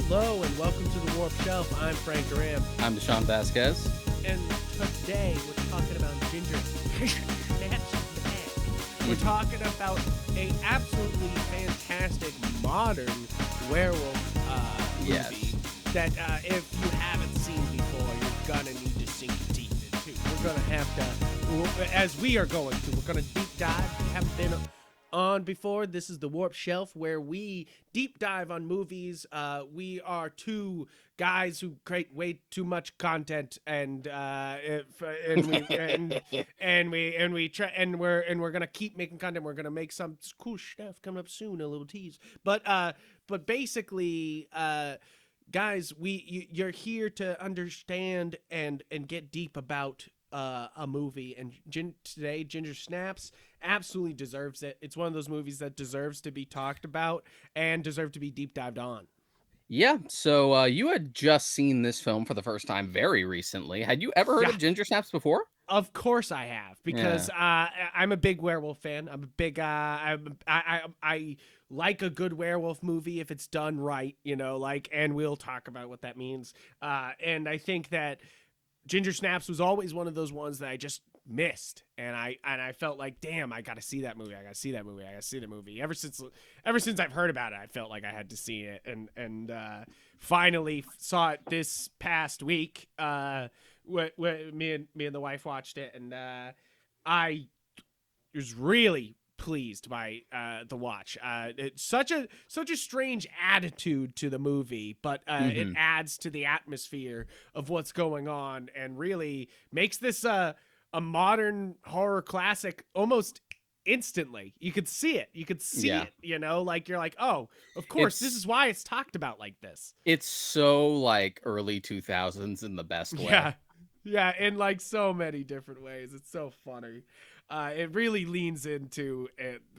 Hello and welcome to the Warp Shelf. I'm Frank Duran. I'm Deshaun Vasquez. And today we're talking about Ginger. We're talking about a absolutely fantastic modern werewolf movie that if you haven't seen before, you're gonna need to sink your teeth into. We're gonna have to, as we are going to, we're gonna deep dive. We haven't been on before. This is the Warp Shelf, where we deep dive on movies. We are two guys who create way too much content, and we're gonna keep making content. We're gonna make some cool stuff coming up soon. A little tease, but basically, guys, you're here to understand and get deep about a movie, and today Ginger Snaps absolutely deserves it. It's one of those movies that deserves to be talked about and deserve to be deep dived on. Yeah, so you had just seen this film for the first time very recently. Had you ever heard of Ginger Snaps before? Of course I have, because I'm a big werewolf fan. I'm a big I like a good werewolf movie if it's done right, and we'll talk about what that means. And I think that Ginger Snaps was always one of those ones that I just missed, and I felt like, damn, I got to see that movie. I got to see that movie. I got to see the movie. Ever since I've heard about it, I felt like I had to see it, and finally saw it this past week. Me and the wife watched it, and I was really pleased by the watch. It's such a strange attitude to the movie, but it adds to the atmosphere of what's going on and really makes this a modern horror classic almost instantly. You could see it. Like you're like, oh, of course, this is why it's talked about like this. It's so like early 2000s in the best way. Yeah, in like so many different ways. It's so funny. It really leans into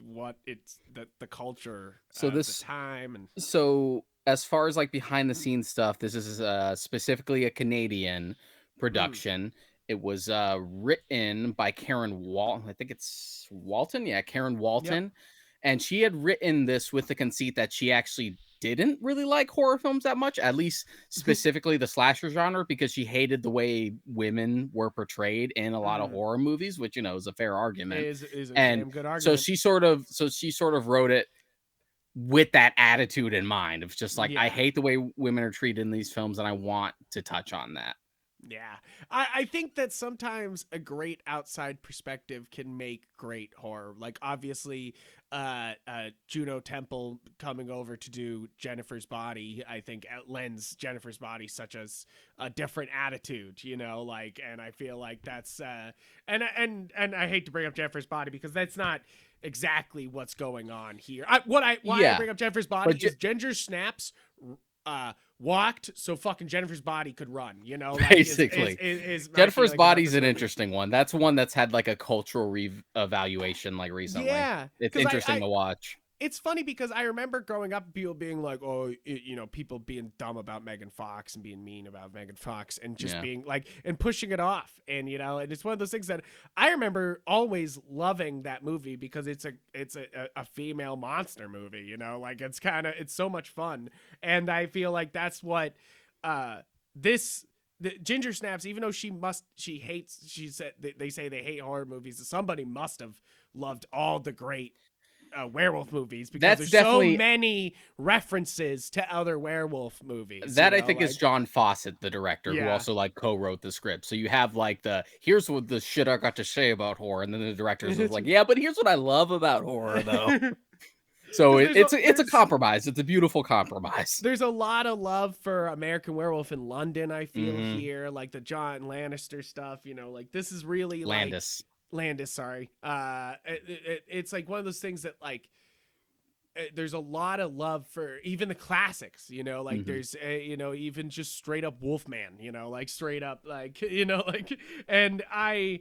what it's the culture, so the time, and so as far as like behind the scenes stuff, this is specifically a Canadian production. It was written by Karen Walton. I think it's Walton. Yeah, Karen Walton. Yep. And she had written this with the conceit that she actually didn't really like horror films that much, at least specifically the slasher genre, because she hated the way women were portrayed in a lot of horror movies, which, is a fair argument. Is a damn good argument. So she sort of wrote it with that attitude in mind of just like, I hate the way women are treated in these films, and I want to touch on that. Yeah, I think that sometimes a great outside perspective can make great horror. Like, obviously, Juno Temple coming over to do Jennifer's Body, I think lends Jennifer's Body such as a different attitude, and I feel like that's and I hate to bring up Jennifer's Body because that's not exactly what's going on here. I bring up Jennifer's Body is Ginger Snaps walked so fucking Jennifer's Body could run, basically. Jennifer's Body's an interesting one. That's one that's had like a cultural evaluation like recently. Yeah, it's interesting to watch. It's funny because I remember growing up, people being like, oh, people being dumb about Megan Fox and being mean about Megan Fox and just being like, and pushing it off. And, and it's one of those things that I remember always loving that movie because it's a female monster movie, it's so much fun. And I feel like that's what the Ginger Snaps, even though she said they say they hate horror movies. Somebody must have loved all the great werewolf movies because there's so many references to other werewolf movies. That I think is John Fawcett, the director, who also like co-wrote the script. So you have like here's what the shit I got to say about horror, and then the director's like, yeah, but here's what I love about horror though. So it's a compromise. It's a beautiful compromise. There's a lot of love for American Werewolf in London, I feel here, like the John Lannister stuff, like this is really Landis, sorry. It's like one of those things that like there's a lot of love for even the classics, there's even just straight up Wolfman, like straight up and I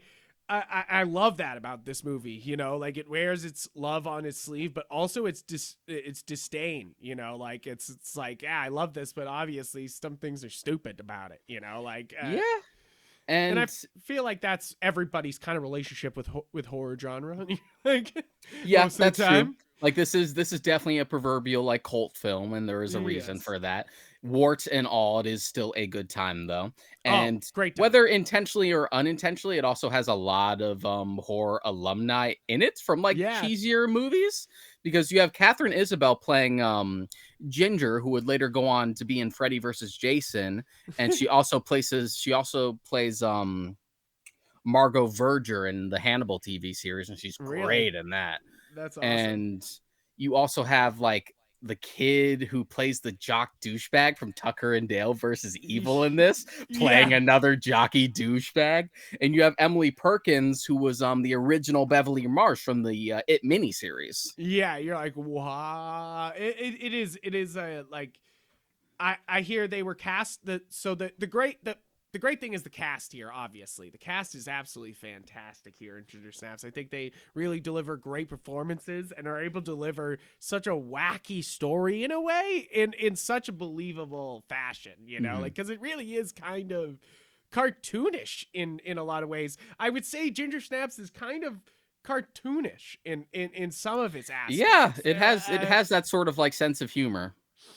love that about this movie, like it wears its love on its sleeve, but also it's disdain, it's like, yeah, I love this, but obviously some things are stupid about it, yeah. And I feel like that's everybody's kind of relationship with horror genre. Yeah, that's true. Like this is definitely a proverbial like cult film, and there is a reason Yes. for that. Warts and all, it is still a good time though. Oh, And great time. whether intentionally or unintentionally, it also has a lot of horror alumni in it from like Yeah. cheesier movies. Because you have Catherine Isabel playing Ginger, who would later go on to be in Freddy versus Jason, and she also plays Margot Verger in the Hannibal TV series, and she's Really? great in that. That's awesome. And you also have like the kid who plays the jock douchebag from Tucker and Dale versus Evil in this, Yeah. playing another jockey douchebag. And you have Emily Perkins, who was the original Beverly Marsh from the It miniseries. Yeah, you're like, wow. It is like I hear they were cast the great thing is the cast here. Obviously, the cast is absolutely fantastic here in Ginger Snaps. I think they really deliver great performances and are able to deliver such a wacky story in a way, in such a believable fashion. You know, Mhm. like because it really is kind of cartoonish in a lot of ways. I would say Ginger Snaps is kind of cartoonish in some of its Yeah, aspects. it has that sort of like sense of humor.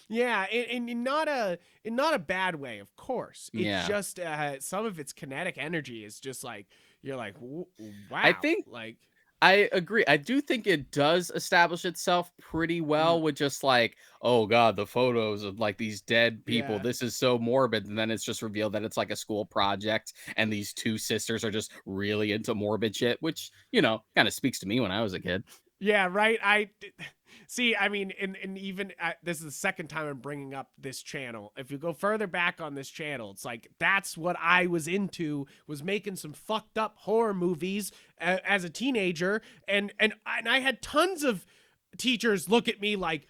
Yeah, in not a bad way, of course. It's Yeah. just some of its kinetic energy is just like you're like, I wow, think like I agree. I do think it does establish itself pretty mm, well with just like, oh god, the photos of like these dead people. yeah. This is so morbid. And then it's just revealed that it's like a school project and these two sisters are just really into morbid shit, which, kind of speaks to me when I was a kid. Yeah, right. See. I mean, and even this is the second time I'm bringing up this channel. If you go further back on this channel, it's like that's what I was into, was making some fucked up horror movies as a teenager, and I had tons of teachers look at me like,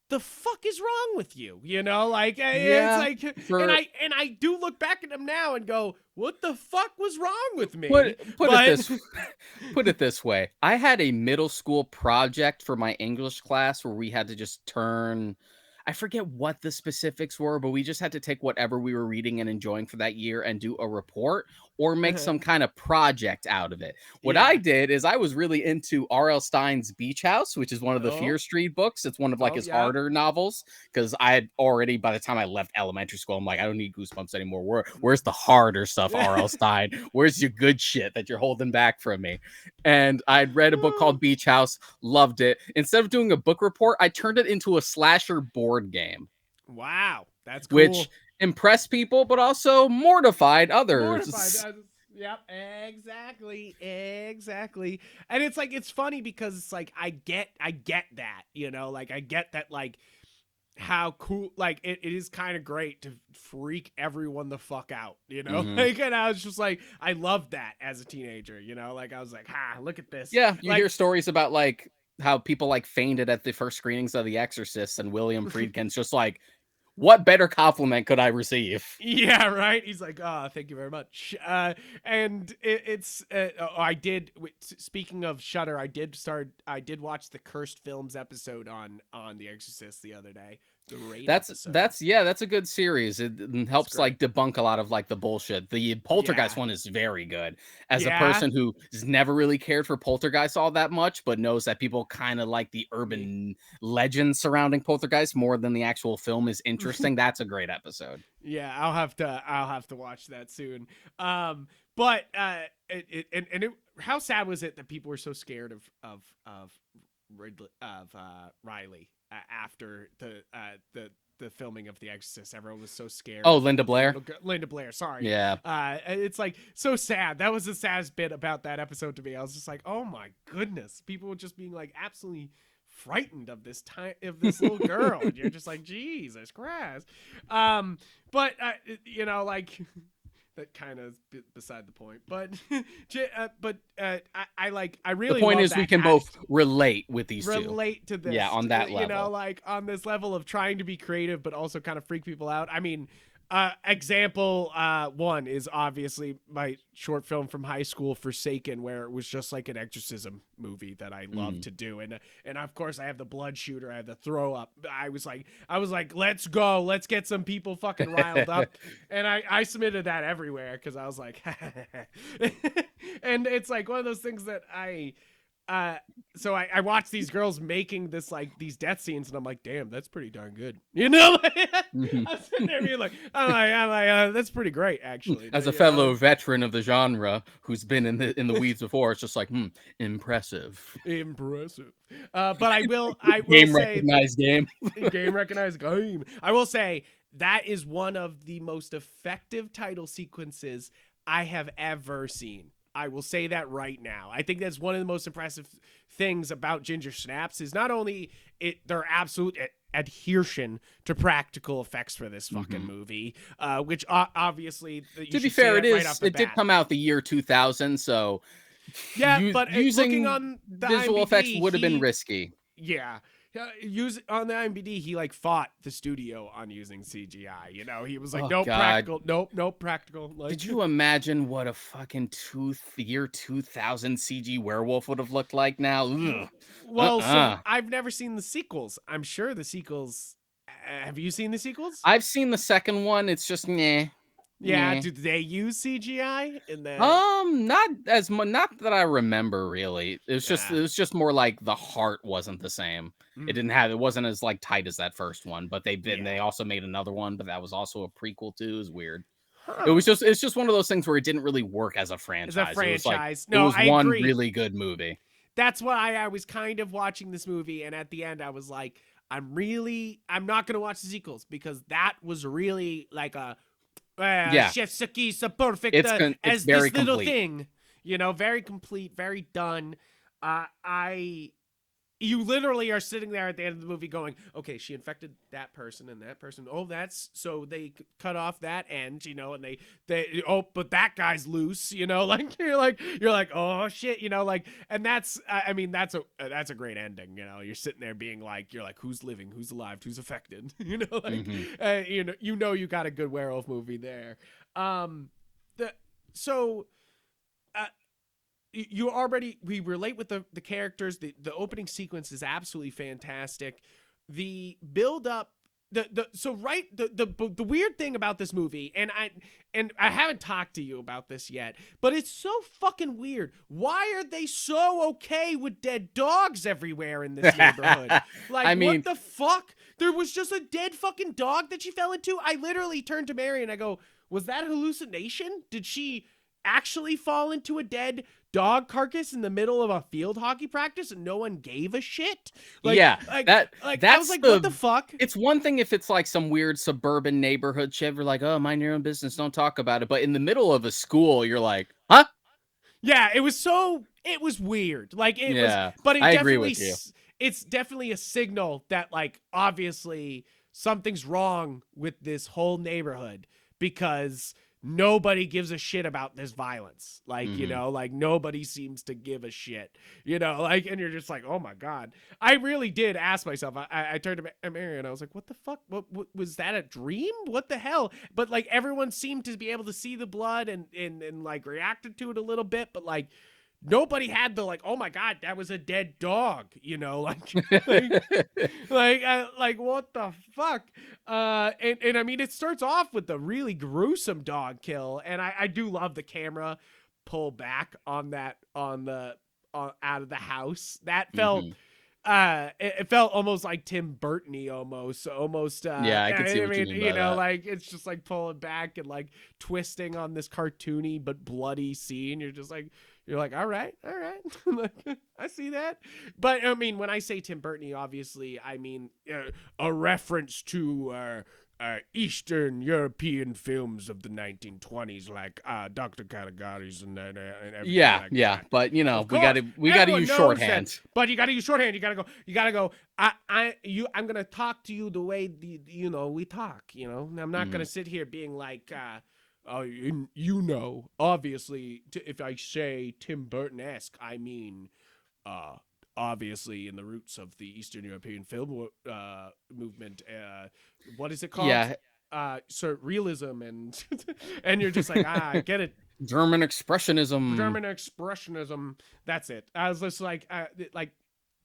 the fuck is wrong with you? You know, like it's Yeah. like, and For I do look back at them now and go, what the fuck was wrong with put me? put it But this put it this way. I had a middle school project for my English class where we had to just turn, I forget what the specifics were, but we just had to take whatever we were reading and enjoying for that year and do a report or make some kind of project out of it. What I yeah. did is I was really into R.L. Stein's Beach House, which is one of the Oh, Fear Street books. It's one of like oh, his yeah. harder novels because I had already, by the time I left elementary school, I'm like, I don't need Goosebumps anymore. Where's the harder stuff, R.L. Stein? Where's your good shit that you're holding back from me? And I'd read a book called Beach House, loved it. Instead of doing a book report, I turned it into a slasher board game, Wow, that's which cool. impressed people, but also mortified Mortified. others. Yep, exactly, exactly. And it's like it's funny because it's like I get that, you know, like I get that, like how cool, like it is kind of great to freak everyone the fuck out, you know. Hmm. Like, and I was just like, I loved that as a teenager, you know. Like I was like, look at this, Yeah, you like. hear stories about like how people like fainted at the first screenings of The Exorcist, and William Friedkin's just like, what better compliment could I receive? Yeah, right. He's like, "Oh, thank you very much." And it's I did. Speaking of Shudder, I did watch the Cursed Films episode on The Exorcist the other day. Great That's episode. that's yeah, that's a good series. It It's helps great. like debunk a lot of like the bullshit. The Yeah, Poltergeist one is very good. As a yeah. person who has never really cared for Poltergeist all that much, but knows that people kind of like the Me. urban legend surrounding Poltergeist more than the actual film is interesting, that's a great episode. Yeah, I'll have to watch that soon. But how sad was it that people were so scared of Riley after the filming of The Exorcist? Everyone was so scared Oh, of Linda the Blair. little girl, Linda Blair. Sorry. Yeah. It's like so sad. That was the saddest bit about that episode to me. I was just like, oh my goodness, people were just being like absolutely frightened of this little girl, and you're just like, Jesus Christ. But you know, like that kind of beside the point. But I The really point love is we that. can both relate with these two. Relate to Yeah, this, on that you know, level. like on this level of trying to be creative but also kind of freak people out. I mean, example one is obviously my short film from high school, Forsaken, where it was just like an exorcism movie that I love Mhm. to do. And of course I have the blood shooter, I have the throw up. I was like, let's go, let's get some people fucking riled up. And I submitted that everywhere because I was like, and it's like one of those things that so I watched these girls making this like these death scenes, and I'm like, damn, that's pretty darn good. You know, I'm sitting there being like, that's pretty great actually. As a You know? fellow veteran of the genre who's been in the weeds before, it's just like, impressive. Impressive. But I will Game say, recognized game. game recognized game. I will say that is one of the most effective title sequences I have ever seen. I will say that right now. I think that's one of the most impressive things about Ginger Snaps is not only their absolute adhesion to practical effects for this fucking movie, which obviously to be fair, it is. Right, it did come out the year 2000, so yeah, but using looking on the visual IMDb, effects would have been risky. Yeah. Use on the IMDb, he like fought the studio on using CGI. You know, he was like, nope, practical, nope, practical. Like, did you imagine what a fucking year 2000 CG werewolf would have looked like now? Ugh. Well, so I've never seen the sequels. I'm sure the sequels. Have you seen the sequels? I've seen the second one. It's just nah. Yeah, did they use CGI in that? Not as much. Not that I remember really. It was just more like the heart wasn't the same. It wasn't as like tight as that first one. But they also made another one, but that was also a prequel too. It was weird. Huh. It's just one of those things where it didn't really work as a franchise. As a franchise, it was one really good movie. That's why I was kind of watching this movie, and at the end I was like, I'm not gonna watch the sequels because that was really like a. Chef Suki's a perfect as this little thing, you know, very complete, very done. You literally are sitting there at the end of the movie going, okay, she infected that person and that person. Oh, that's so they cut off that end, you know, and but that guy's loose, you know, like you're like, oh shit, you know, like, and that's a great ending, you know. You're sitting there being like, you're like, who's living, who's alive, who's affected, you know, like, you got a good werewolf movie there. We relate with the characters. The opening sequence is absolutely fantastic. The build up, the weird thing about this movie, and I haven't talked to you about this yet, but it's so fucking weird. Why are they so okay with dead dogs everywhere in this neighborhood? Like, what the fuck? There was just a dead fucking dog that she fell into. I literally turned to Mary and I go, was that a hallucination? Did she actually fall into a dead dog carcass in the middle of a field hockey practice and no one gave a shit? Like, that's I was like, what the fuck? It's one thing if it's like some weird suburban neighborhood shit. You're like, oh, mind your own business, don't talk about it. But in the middle of a school, you're like, huh? Yeah, it was weird. Like was, but I agree with you. It's definitely a signal that like obviously something's wrong with this whole neighborhood because nobody gives a shit about this violence. Like, you know, like nobody seems to give a shit, you know, like, and you're just like, oh my God. I really did ask myself, I turned to Mary and I was like, what the fuck? What was that a dream? What the hell? But like everyone seemed to be able to see the blood and like reacted to it a little bit, but like nobody had the like, oh my God, that was a dead dog, you know, like what the fuck? And I mean, it starts off with the really gruesome dog kill, and I do love the camera pull back on that out of the house. That felt it felt almost like Tim Burton-y almost I can see what you mean by that. Like it's just like pulling back and like twisting on this cartoony but bloody scene. You're like, all right. I see that. But I mean, when I say Tim Burton, obviously, I mean a reference to Eastern European films of the 1920s, like Dr. Caligari's and everything. Yeah. But you know, we got to use shorthand. That, but you got to use shorthand. You got to go. I'm gonna talk to you the way we talk. You know, I'm not gonna sit here being like. You know, obviously, if I say Tim Burton-esque, I mean, obviously in the roots of the Eastern European film movement. What is it called? Yeah. Surrealism and you're just like, I get it. German expressionism. That's it. I was just like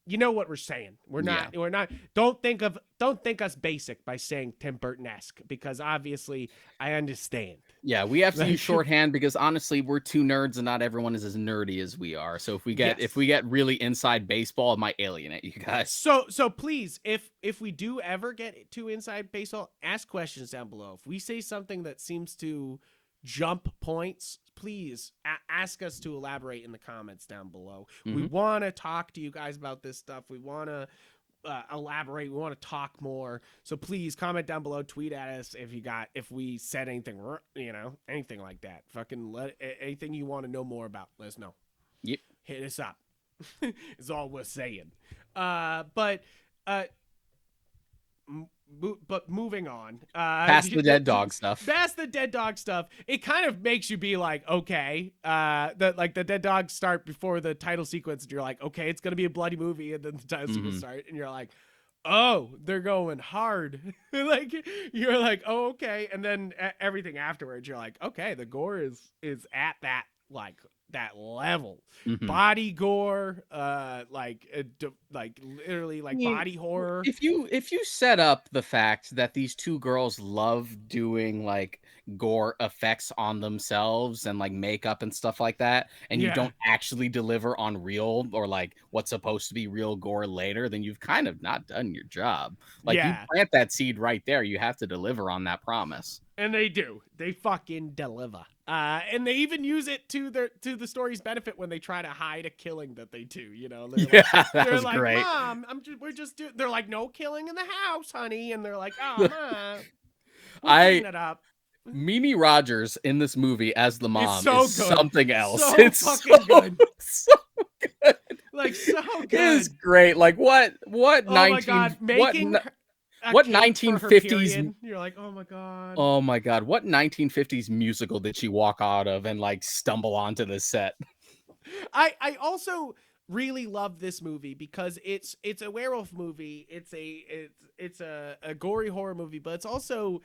you know what we're saying. We're Yeah. not. Don't think us basic by saying Tim Burton-esque, because obviously I understand. Yeah, we have to use Like, shorthand because honestly, we're two nerds and not everyone is as nerdy as we are. So if we yes. get really inside baseball, it might alienate you guys. So please, if we do ever get too inside baseball, ask questions down below. If we say something that seems to jump points, please ask us to elaborate in the comments down below. We want to talk to you guys about this stuff. We want to elaborate. We want to talk more. So please comment down below, tweet at us if we said anything, anything like that. Fucking anything you want to know more about, let us know. Yep. Hit us up. Is all we're saying. But moving on. Past the dead dog stuff. Past the dead dog stuff. It kind of makes you be like, okay, the dead dogs start before the title sequence, and you're like, okay, it's gonna be a bloody movie, and then the title sequence start, and you're like, oh, they're going hard. Like, you're like, oh, okay, and then everything afterwards, you're like, okay, the gore is at that level. Body gore, like literally like body horror. If you set up the fact that these two girls love doing like gore effects on themselves and like makeup and stuff like that, and you don't actually deliver on real or like what's supposed to be real gore later, then you've kind of not done your job. Like, you plant that seed right there, you have to deliver on that promise. And they do. They fucking deliver. And they even use it to the story's benefit when they try to hide a killing that they do. You know, they're like, great. Mom, we're just doing. They're like, no killing in the house, honey. And they're like, oh, Mom, clean it up. Mimi Rogers in this movie as the mom is something else. It's fucking good. So good. Like, so good. It is great. Like, what oh 19 my God, making what 1950s? You're like, oh my God. Oh my God. What 1950s musical did she walk out of and like stumble onto the set? I also really love this movie because it's a werewolf movie. It's a gory horror movie, but it's also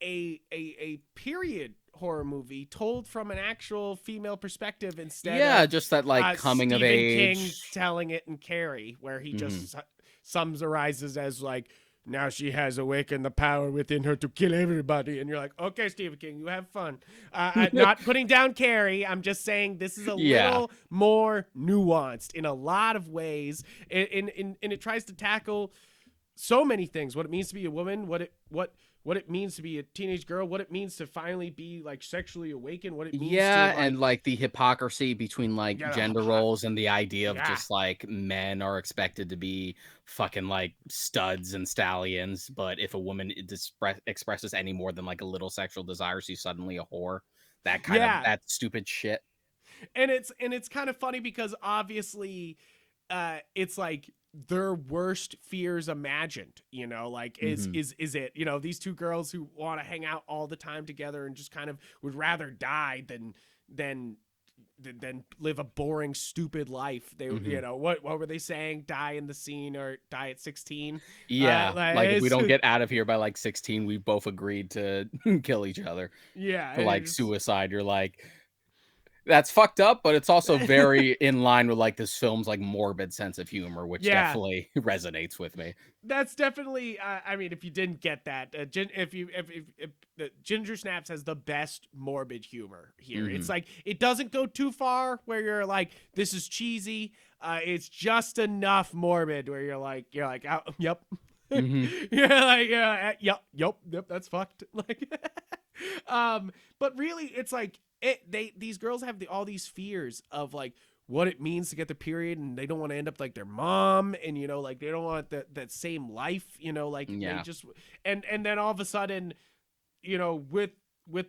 a period horror movie told from an actual female perspective instead of just that like coming Stephen of age King telling it in Carrie, where he just summarizes as like, now she has awakened the power within her to kill everybody. And you're like, okay, Stephen King, you have fun. Not putting down Carrie. I'm just saying this is a little more nuanced in a lot of ways. And it tries to tackle so many things. What it means to be a woman, what it means to be a teenage girl, what it means to finally be like sexually awakened, what it means to and like the hypocrisy between like gender roles and the idea of just like men are expected to be fucking like studs and stallions, but if a woman expresses any more than like a little sexual desire, she's suddenly a whore. That kind of that stupid shit. And it's kind of funny because obviously it's like their worst fears imagined, you know, like is it, you know, these two girls who want to hang out all the time together and just kind of would rather die than live a boring, stupid life. They, you know, what were they saying? Die in the scene or die at 16? Yeah, like if we don't get out of here by like 16, we both agreed to kill each other. Yeah, for like suicide. You're like, that's fucked up, but it's also very in line with like this film's like morbid sense of humor, which definitely resonates with me. That's definitely. I mean, if you didn't get that, if Ginger Snaps has the best morbid humor here. It's like it doesn't go too far where you're like, this is cheesy. It's just enough morbid where you're like, oh, yep. You're like, yep, that's fucked. Like, but really, it's like. These girls have all these fears of like what it means to get the period, and they don't want to end up like their mom, and you know, like they don't want that same life, you know, like they just and then all of a sudden, you know, with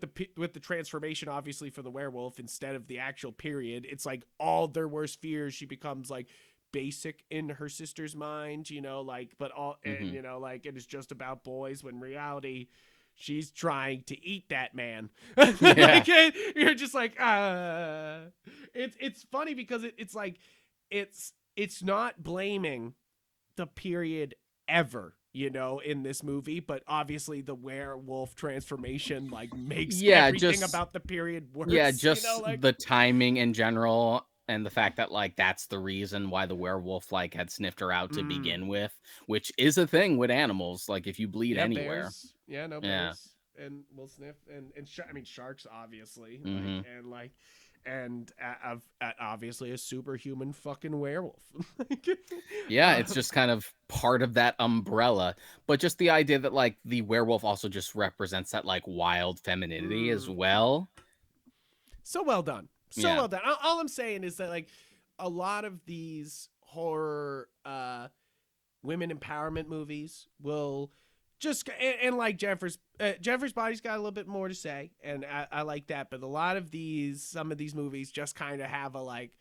the transformation obviously for the werewolf instead of the actual period, it's like all their worst fears, she becomes like basic in her sister's mind, you know, like but all and you know, like it is just about boys when reality she's trying to eat that man. Like, you're just like, it's funny because it's like, it's not blaming the period ever, you know, in this movie, but obviously the werewolf transformation like makes everything about the period worse. Yeah, just you know, like, the timing in general and the fact that like that's the reason why the werewolf like had sniffed her out to Mm. begin with, which is a thing with animals. Like if you bleed Yeah, anywhere, bears. Yeah, no yeah. bears, and will sniff, and I mean sharks, obviously, Hmm. obviously a superhuman fucking werewolf. Yeah, uh, it's just kind of part of that umbrella. But just the idea that like the werewolf also just represents that like wild femininity as mm, well. so well done, so Yeah. well done. All I'm saying is that like a lot of these horror women empowerment movies will just and like Jeffrey's Body's got a little bit more to say, and I like that. But a lot of some of these movies just kind of have a like,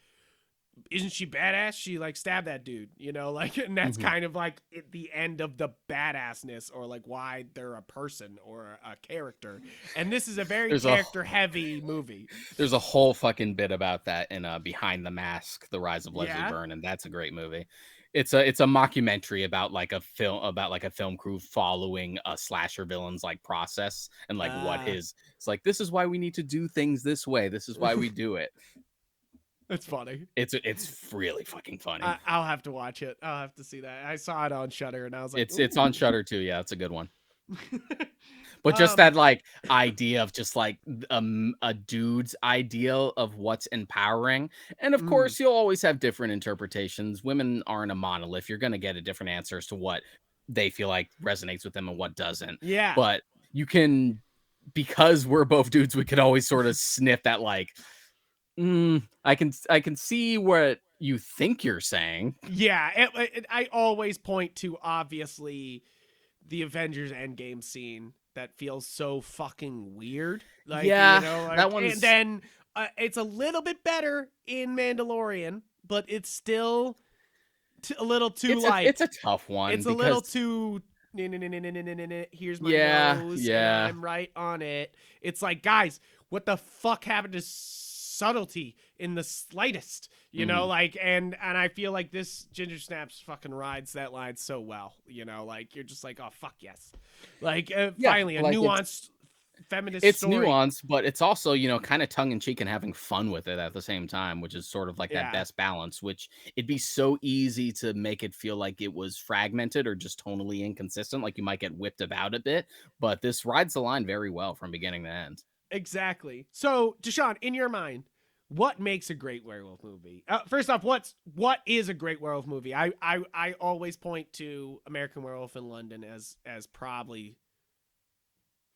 isn't she badass? She like stabbed that dude, like, and that's Hmm. kind of like at the end of the badassness, or like why they're a person or a character. And this is a very There's a character heavy movie. there's a whole fucking bit about that in Behind the Mask: The Rise of Leslie Yeah. Byrne, and that's a great movie. It's a mockumentary about like a film crew following a slasher villain's like process and like what Uh, his it's like this is why we need to do things this way. This is why we do it. that's funny. It's really fucking funny. I'll have to watch it. I'll have to see that. I saw it on Shutter, and I was like, It's on ooh. Shutter too. Yeah, it's a good one. But just um, that like idea of just like a dude's ideal of what's empowering. And of mm, course, you'll always have different interpretations. Women aren't a monolith. You're going to get a different answer as to what they feel like resonates with them and what doesn't. yeah, But you can, because we're both dudes, we could always sort of sniff that like, I can see what you think you're saying. yeah. I always point to obviously the Avengers Endgame scene that feels so fucking weird. Like, Yeah, that and one's then it's a little bit better in Mandalorian, but it's still a little too it's a like, tough one it's a little because too. Here's my yeah, nose, and yeah. I'm right on it. It's like, guys, what the fuck happened to subtlety in the slightest? Mhm. Like, and I feel like this Ginger Snaps fucking rides that line so well. Like you're just like, oh fuck yes, like Yeah, finally a like nuanced feminist it's story. nuanced, but it's also, kind of tongue in cheek and having fun with it at the same time, which is sort of like that Yeah, best balance, which it'd be so easy to make it feel like it was fragmented or just tonally inconsistent, like you might get whipped about a bit, but this rides the line very well from beginning to end. exactly. So, Deshaun, in your mind, what makes a great werewolf movie? First off, what is a great werewolf movie? I always point to American Werewolf in London as probably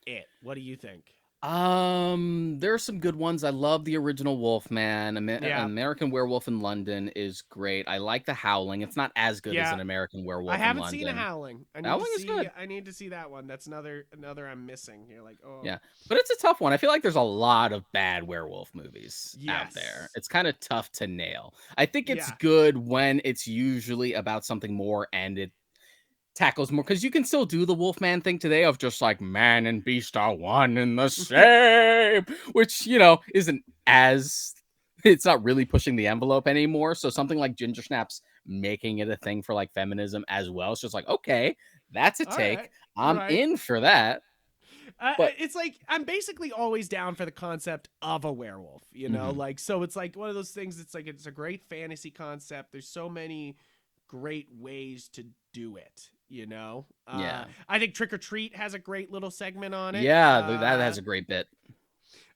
it. What do you think? There are some good ones. I love the original Wolfman. Yeah, American Werewolf in London is great. I like The Howling. It's not as good as yeah. an American I Werewolf in haven't seen a London. Howling. Howling is good. I need to see that one. That's another I'm missing. You're like, oh, Yeah, but it's a tough one. I feel like there's a lot of bad werewolf movies out there. yes, It's kind of tough to nail. I think it's yeah. good when it's usually about something more and it tackles more because you can still do the Wolfman thing today of just like man and beast are one and the same, which isn't as it's not really pushing the envelope anymore. So something like Ginger Snaps making it a thing for like feminism as well. It's just like, okay, that's a All take. right, I'm right. in for that. But It's like I'm basically always down for the concept of a werewolf, mhm, like, so it's like one of those things. It's like it's a great fantasy concept. There's so many great ways to do it. yeah. I think Trick or Treat has a great little segment on it. Yeah, that has a great bit.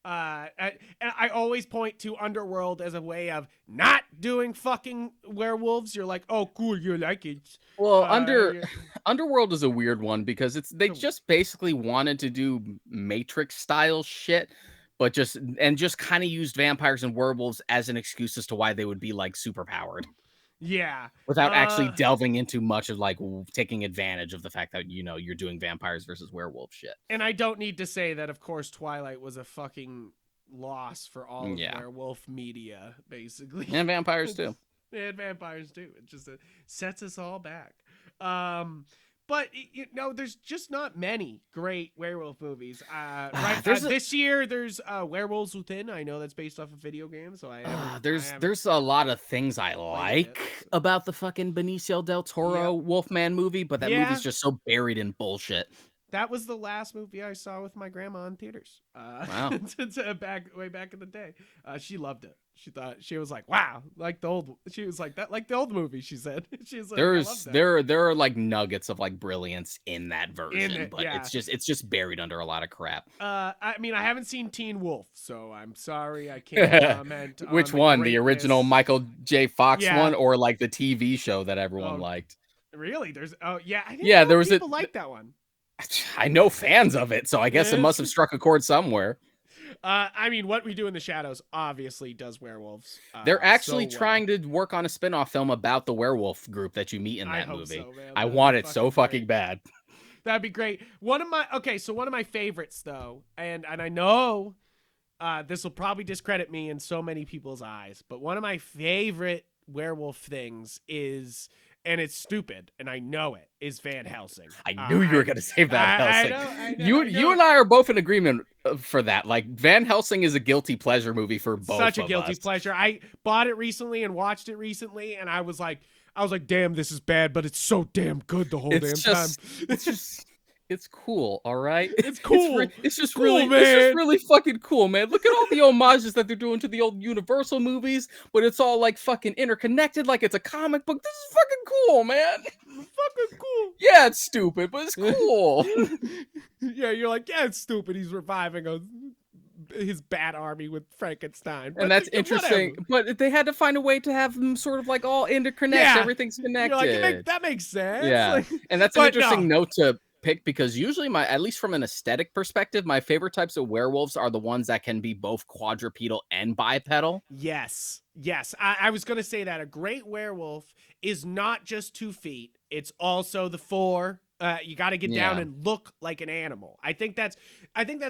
I always point to Underworld as a way of not doing fucking werewolves. You're like, oh, cool, you like it. Well, Yeah. Underworld is a weird one because they So just basically wanted to do Matrix style shit, but just kind of used vampires and werewolves as an excuse as to why they would be like super powered yeah. without actually delving into much of like taking advantage of the fact that you're doing vampires versus werewolf shit. And I don't need to say that, of course, Twilight was a fucking loss for all of Yeah, werewolf media, basically. and vampires too. And vampires too. It just sets us all back. But there's just not many great werewolf movies. Right. There's This year, there's Werewolves Within. I know that's based off a video game, so I haven't. I haven't there's a lot of things I played it like yet. So. about the fucking Benicio del Yep. Toro Wolfman movie, but that movie's Yeah. just so buried in bullshit. That was the last movie I saw with my grandma in theaters. Wow. Way back in the day. She loved it. She was like, wow, like the old. She was like that, like the old movie. She said, she was like, I love that. There are like nuggets of like brilliance in that In version, it, but yeah. it's just buried under a lot of crap. I mean, I haven't seen Teen Wolf, so I'm sorry I can't comment. Which on one? The original Michael J. Fox Yeah. one, or like the TV show that everyone liked? Really? There's yeah. I didn't Yeah, know there was people like that one. I know fans of it, so I guess it must have struck a chord somewhere. I mean, What We Do in the Shadows obviously does werewolves. They're actually trying to work on a spin-off film about the werewolf group that you meet in that movie. So, man. I want it so fucking bad. That'd be great. One of my favorites though, and I know this will probably discredit me in so many people's eyes, but one of my favorite werewolf things is, and it's stupid, and I know it, is Van Helsing. I knew you were going to say Van Helsing. I know, you and I are both in agreement for that. Like, Van Helsing is a guilty pleasure movie for both of us. Such a guilty pleasure. I bought it recently and watched it recently, and I was like, damn, this is bad, but it's so damn good the whole damn time. It's cool, all right? It's cool. It's just cool, really, man. It's just really fucking cool, man. Look at all the homages that they're doing to the old Universal movies, but it's all like fucking interconnected, like it's a comic book. This is fucking cool, man. Fucking cool. Yeah, it's stupid, but it's cool. Yeah, you're like, yeah, it's stupid. He's reviving his bat army with Frankenstein, and that's interesting. Whatever. But they had to find a way to have them sort of like all interconnect. Yeah. Everything's connected. You're like, that makes sense. Yeah, and that's an interesting note to pick, because usually at least from an aesthetic perspective, my favorite types of werewolves are the ones that can be both quadrupedal and bipedal. Yes. I was going to say that a great werewolf is not just 2 feet. It's also the 4. You got to get down and look like an animal. I think that's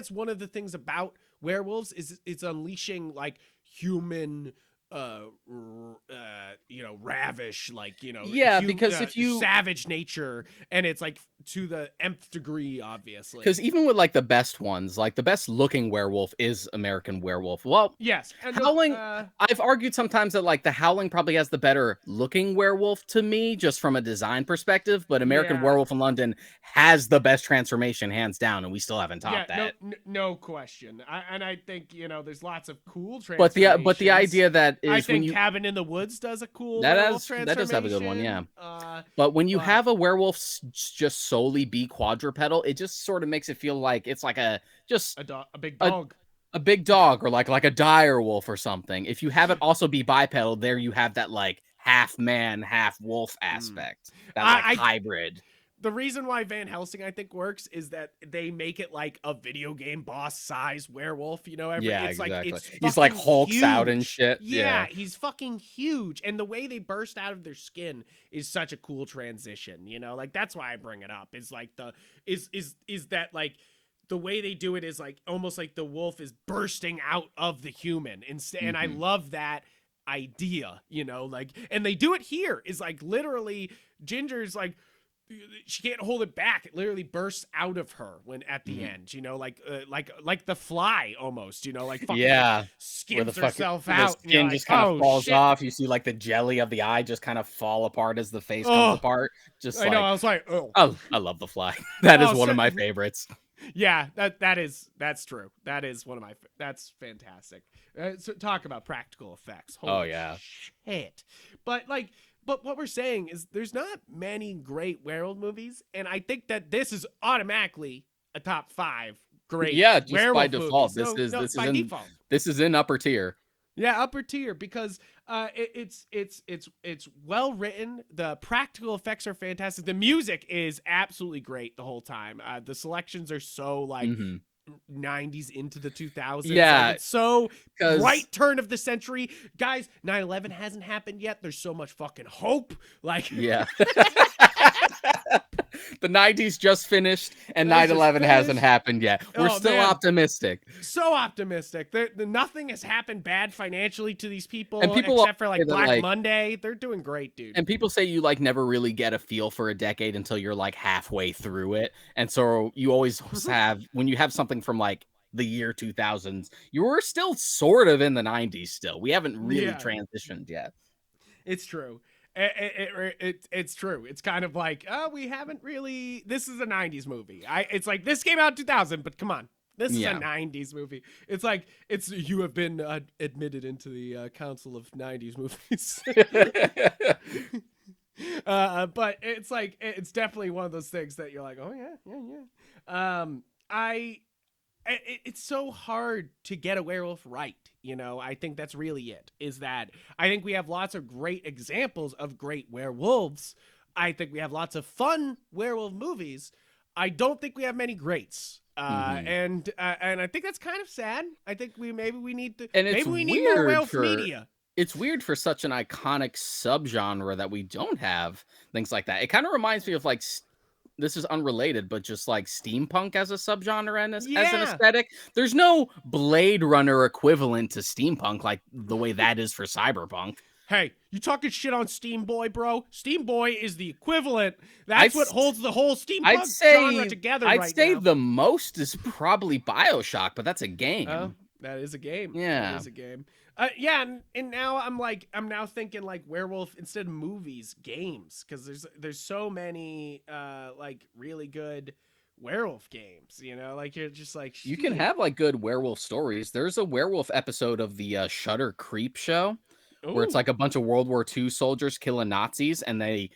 one of the things about werewolves is it's unleashing like human ravish, like, because if you savage nature, and it's like to the nth degree, obviously, because even with like the best ones, like the best looking werewolf is American Werewolf. Well, yes, Howling, I've argued sometimes that like the Howling probably has the better looking werewolf to me, just from a design perspective, but American Werewolf in London has the best transformation hands down, and we still haven't topped that. No question. I think there's lots of cool transformations. But the idea that is, I think Cabin in the Woods does a cool that does have a good one, yeah. But when you have a werewolf just solely be quadrupedal, it just sort of makes it feel like it's like a big dog. A big dog, or like a dire wolf or something. If you have it also be bipedal, there you have that like half man, half wolf aspect. That like hybrid. The reason why Van Helsing, I think, works is that they make it like a video game boss size werewolf. Exactly. He's like hulks out and shit. Yeah, he's fucking huge. And the way they burst out of their skin is such a cool transition. Like that's why I bring it up. Is like is that like the way they do it is like almost like the wolf is bursting out of the human. And I love that idea, and they do it here. Is like literally Ginger's like, she can't hold it back. It literally bursts out of her when at the end, like the fly almost, like fucking skims herself out. The skin just kind of falls off. You see like the jelly of the eye just kind of fall apart as the face comes apart. I know. I was like, oh, I love the fly. That is one of my favorites. Yeah, that's true. That is one of my. That's fantastic. So talk about practical effects. Holy shit! But what we're saying is there's not many great werewolf movies, and I think that this is automatically a top 5 great. Yeah, just werewolf by default. movies. This is in upper tier. Yeah, upper tier, because it's well written. The practical effects are fantastic. The music is absolutely great the whole time. The selections are so like 90s into the 2000s. Yeah, like, it's so right turn of the century, guys. 9/11 hasn't happened yet. There's so much fucking hope. Like, yeah. The 90s just finished, and 9/11 hasn't happened yet. We're still optimistic. So optimistic. Nothing has happened bad financially to these people, and except for like Black Monday. They're doing great, dude. And people say you like never really get a feel for a decade until you're like halfway through it. And so you always have, when you have something from like the year 2000s, you were still sort of in the 90s still. We haven't really transitioned yet. It's true. It's true. It's kind of like, oh, we haven't really. This is a '90s movie. It's like this came out in 2000, but come on, this is a '90s movie. It's like you have been admitted into the Council of '90s movies. But it's like it's definitely one of those things that you're like, oh yeah. It's so hard to get a werewolf right. I think that's really it, is that I think we have lots of great examples of great werewolves. I think we have lots of fun werewolf movies. I don't think we have many greats. And I think that's kind of sad. I think we need to, and maybe we need more werewolf media. It's weird for such an iconic subgenre that we don't have things like that. It kind of reminds me of like, this is unrelated, but just like steampunk as a subgenre and as an aesthetic. There's no Blade Runner equivalent to steampunk like the way that is for cyberpunk. Hey, you talking shit on Steam Boy, bro? Steam Boy is the equivalent. That's what holds the whole steampunk genre together right now. I'd say the most is probably BioShock, but that's a game. Oh, that is a game. Yeah. That is a game. And now I'm now thinking like werewolf instead of movies, games, because there's so many like really good werewolf games, like you're just like, shit. You can have like good werewolf stories. There's a werewolf episode of the Shudder Creep show where it's like a bunch of World War II soldiers killing Nazis, and they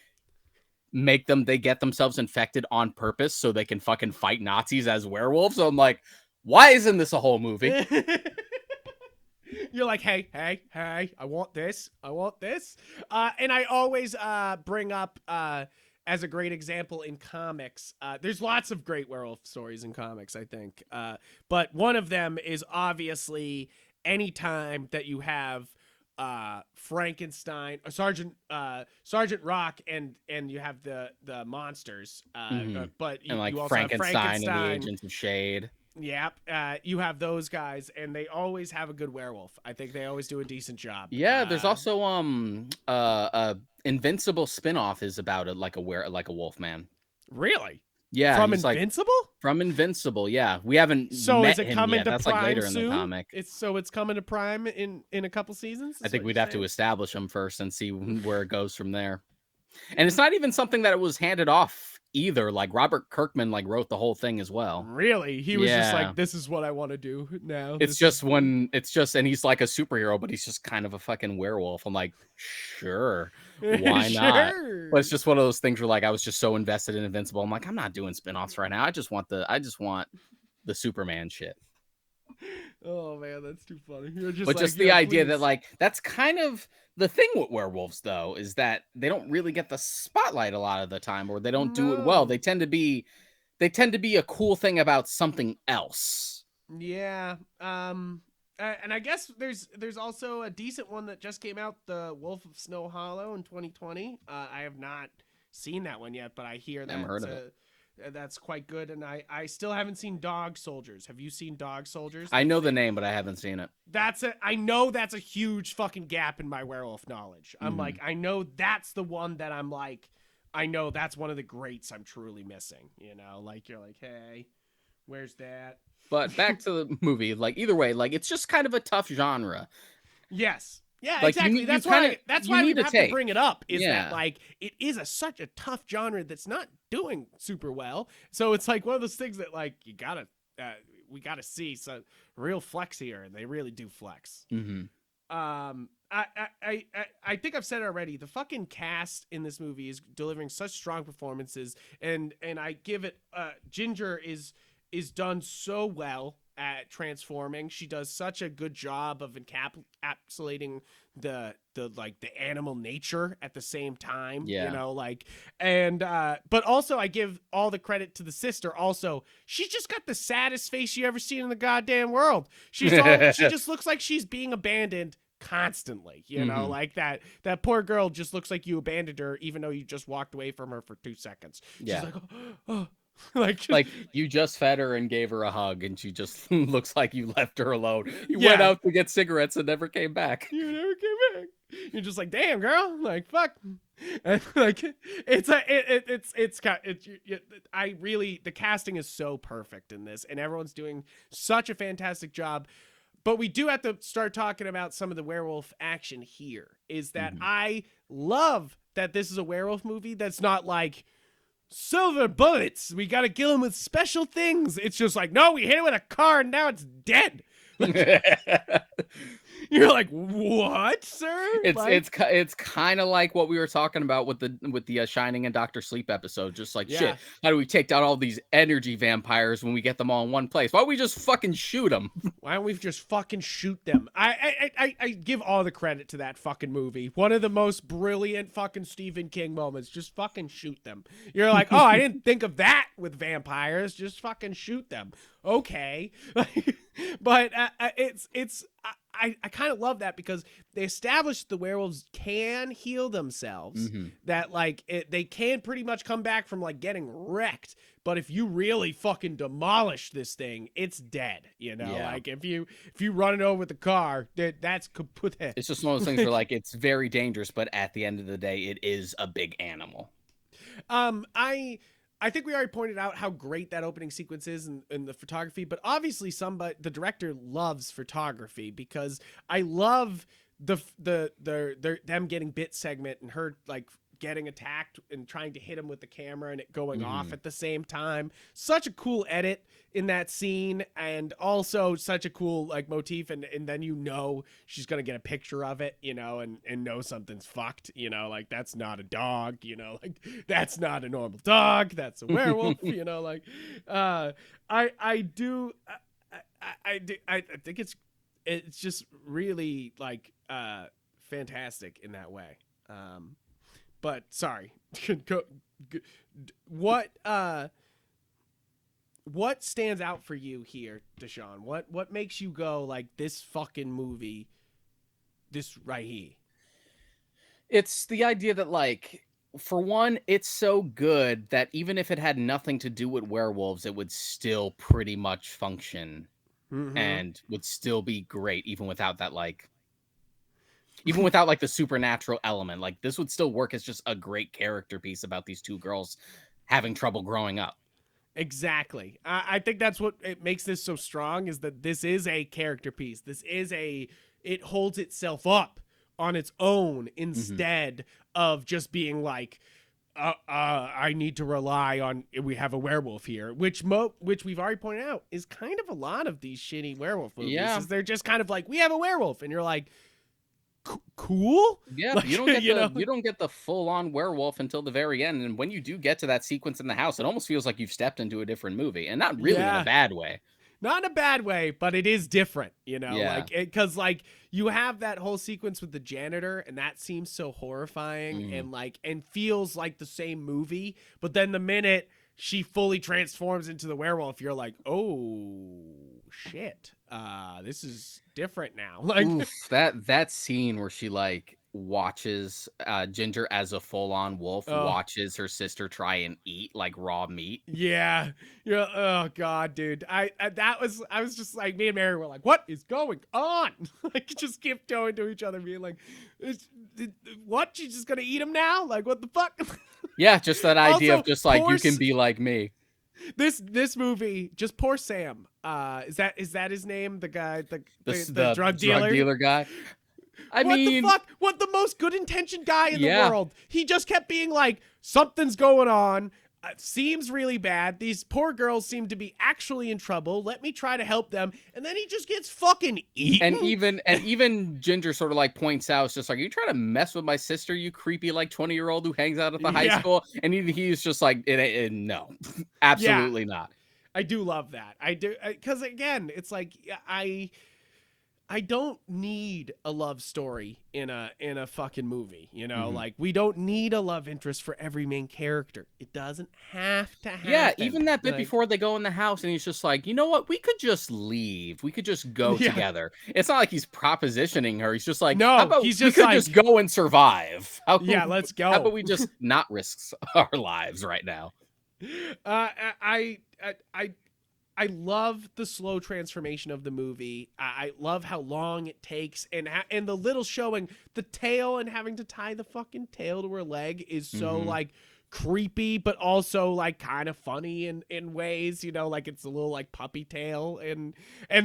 get themselves infected on purpose so they can fucking fight Nazis as werewolves. So I'm like, why isn't this a whole movie? You're like, hey, I want this. And I always bring up as a great example in comics. There's lots of great werewolf stories in comics, I think. But one of them is obviously anytime that you have Frankenstein, Sergeant Rock, and you have the monsters. But you also Frankenstein have Frankenstein and the Agents of Shade. Yep, you have those guys, and they always have a good werewolf. I think they always do a decent job. Yeah, there's also Invincible spinoff is about like a wolf man. Really? Yeah, from Invincible. From Invincible, yeah. We haven't. So met is it him coming yet. to That's Prime like later soon? In the comic. It's coming to Prime in a couple seasons. I think we'd have to establish him first and see where it goes from there. And it's not even something that it was handed off either. Like Robert Kirkman wrote the whole thing as well. Really? He was just like, this is what I want to do now. And he's like a superhero, but he's just kind of a fucking werewolf. I'm like, sure, why not? But it's just one of those things where like I was just so invested in Invincible. I'm like, I'm not doing spinoffs right now. I just want the Superman shit. Oh man, that's too funny. Just the idea that like that's kind of the thing with werewolves though, is that they don't really get the spotlight a lot of the time, or they don't do it well. They tend to be a cool thing about something else. Yeah. And I guess there's also a decent one that just came out, The Wolf of Snow Hollow in 2020. I have not seen that one yet, but I hear that that's quite good. And I still haven't seen Dog Soldiers. Have you seen Dog Soldiers? I know the name, but I haven't seen it. I know that's a huge fucking gap in my werewolf knowledge. I'm like, I know that's the one that I'm like, I know that's one of the greats I'm truly missing. Like you're like, hey, where's that? But back to the movie, like either way, like it's just kind of a tough genre. Yes. Yeah, like, exactly. That's why we have to bring it up. Is that like it is such a tough genre that's not doing super well. So it's like one of those things that like we gotta see some real flex here, and they really do flex. I think I've said it already. The fucking cast in this movie is delivering such strong performances, and I give it. Ginger is done so well at transforming. She does such a good job of encapsulating the animal nature at the same time. But also I give all the credit to the sister. Also, she's just got the saddest face you ever seen in the goddamn world. She just looks like she's being abandoned constantly, like that poor girl just looks like you abandoned her even though you just walked away from her for 2 seconds. She's like, oh. like you just fed her and gave her a hug, and she just looks like you left her alone. You went out to get cigarettes and never came back. You never came back. You're just like, damn, girl. Like, fuck. And like, the casting is so perfect in this, and everyone's doing such a fantastic job. But we do have to start talking about some of the werewolf action here. Is that Mhm. I love that this is a werewolf movie that's not like silver bullets. We got to kill him with special things. It's just like, no, we hit it with a car and now it's dead. You're like, what, sir? It's kind of like what we were talking about with the Shining and Doctor Sleep episode. Just like Yeah. shit, how do we take down all these energy vampires when we get them all in one place? Why don't we just fucking shoot them? Why don't we just fucking shoot them? I give all the credit to that fucking movie. One of the most brilliant fucking Stephen King moments. Just fucking shoot them. You're like, oh, I didn't think of that with vampires. Just fucking shoot them. Okay. But I kind of love that because they established the werewolves can heal themselves. Mhm. That like they can pretty much come back from like getting wrecked. But if you really fucking demolish this thing, it's dead. You know, Yeah. like if you run it over with the car, that's kaput. It's just one of those things where like it's very dangerous, but at the end of the day, it is a big animal. I think we already pointed out how great that opening sequence is in the photography, but obviously the director loves photography because I love them getting bit segment and her like getting attacked and trying to hit him with the camera and it going off at the same time. Such a cool edit in that scene, and also such a cool like motif, and then you know she's gonna get a picture of it, you know, and know something's fucked, you know, like that's not a dog, you know, like that's not a normal dog, that's a werewolf, you know, like I think it's just really like fantastic in that way. But sorry, what stands out for you here, Deshaun? What makes you go like this fucking movie, this right here? It's the idea that like, for one, it's so good that even if it had nothing to do with werewolves, it would still pretty much function and would still be great, even without that like. Even without like the supernatural element, like this would still work as just a great character piece about these two girls having trouble growing up. Exactly. I think that's what it makes this so strong, is that this is a character piece. It holds itself up on its own instead of just being like, I need to rely on, we have a werewolf here, which we've already pointed out is kind of a lot of these shitty werewolf movies. Yeah. Is they're just kind of like, we have a werewolf, and you're like, cool. Yeah, Like, you don't get the full on werewolf until the very end, and when you do get to that sequence in the house, it almost feels like you've stepped into a different movie, and not really in a bad way. Not in a bad way, but it is different, you know, Yeah. like because like you have that whole sequence with the janitor, and that seems so horrifying and feels like the same movie. But then the minute she fully transforms into the werewolf, you're like, oh shit, this is different now. Like, Oof, that scene where she like watches Ginger as a full on wolf watches her sister try and eat like raw meat. Yeah. Oh god, dude. I was just like, me and Mary were like, what is going on? Like, just kept going to each other being like, what? She's just gonna eat him now? Like, what the fuck? Yeah, just that idea Also, of just like, you can be like me. This movie, just poor Sam. Is that his name? The guy, the drug dealer? Drug dealer guy. I mean, what the fuck? What the most good intentioned guy in the world? He just kept being like, something's going on. Seems really bad. These poor girls seem to be actually in trouble. Let me try to help them. And then he just gets fucking eaten. And even Ginger sort of like points out, it's just like, you trying to mess with my sister, you creepy like 20-year-old who hangs out at the high school. And he's just like, no, absolutely not. I do love that. I do, because again, it's like I don't need a love story in a fucking movie, you know? Like, we don't need a love interest for every main character. It doesn't have to happen. Yeah, even that bit before they go in the house and he's just like, you know what? We could just leave. We could just go together. It's not like he's propositioning her. He's just like, no, he's just like, just go and survive. Let's go. How about we just not risk our lives right now? I love the slow transformation of the movie. I love how long it takes, and the little showing the tail and having to tie the fucking tail to her leg is so like creepy, but also like kind of funny in ways, you know, like it's a little like puppy tail. And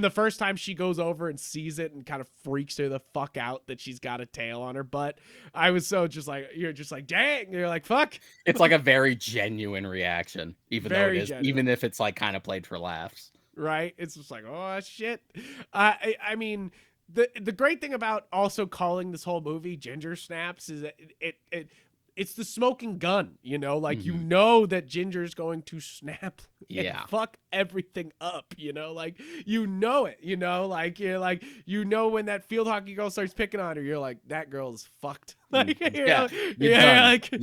the first time she goes over and sees it and kind of freaks her the fuck out that she's got a tail on her butt, I was so just like, you're just like, dang, you're like, fuck. It's like a very genuine reaction, even though it Very is, genuine. even if it's like kind of played for laughs. Right? It's just like, oh shit. I mean, the great thing about also calling this whole movie Ginger Snaps is that it's the smoking gun, you know, like you know that Ginger's going to snap and fuck everything up, you know, like you know it, you know, like you're like, you know, when that field hockey girl starts picking on her, you're like, that girl is fucked. Like, you